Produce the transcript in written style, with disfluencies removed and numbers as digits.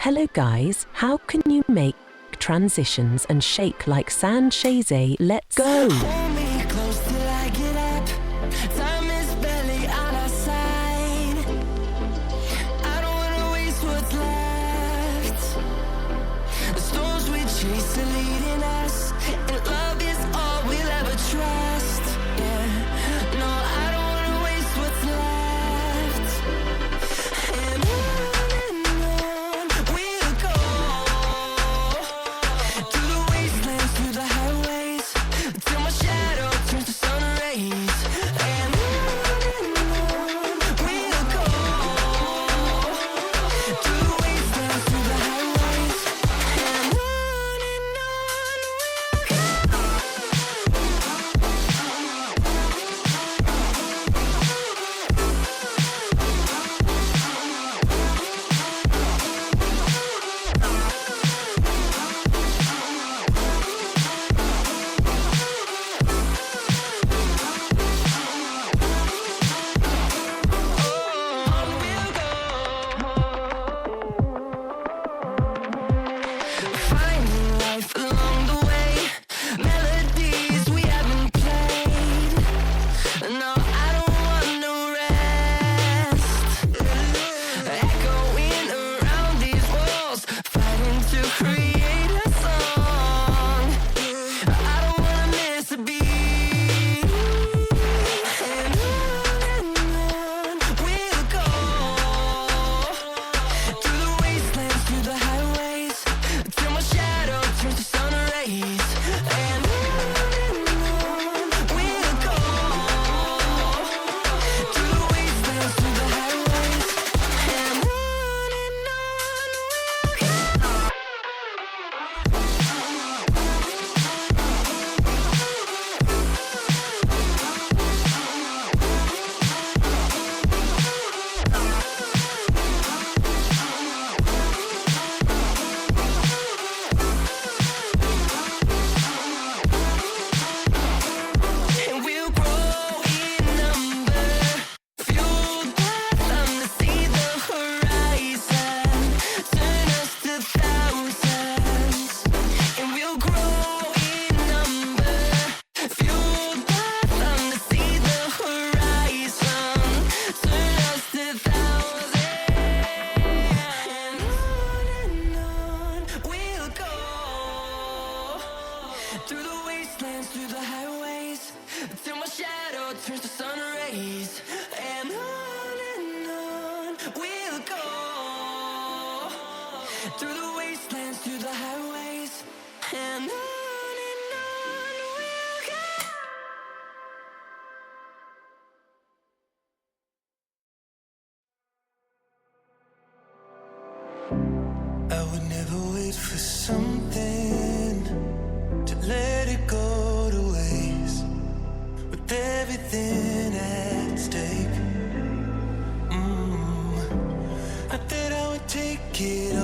Hello guys, how can you make transitions and shake like Sanchezae? Let's go! Hold me close till I get up. Time is barely on our side. I don't wanna waste what's left. The storms we chase are leading us, and love is all we'll ever trust. Yeah, no, I don't wanna waste what's left. And on we'll go, through the wastelands, through the highways, till my shadow turns to sun rays. And on we'll go, through the wastelands, through the highways, and on we'll go. Finding life along the way, melodies we haven't played. No, I don't want no rest. Echoing around these walls, fighting to create a song. I don't wanna miss a beat. And on we'll go, through the wastelands, through the highways, till my shadow turns to sun rays. And on we'll go, through the wastelands, through the highways, and on we'll go. And we'll grow in number, fueled by them to see the horizon, turn us to thousands. And we'll grow in number, fueled by them to see the horizon, turn us to thousands. And on we'll go, through the wastelands, through the highways, till my shadow turns to sun rays. And on we'll go, through the wastelands, through the highways, and on we'll go. I would never wait for something to let it go to waste, with everything at stake. Not that I would take it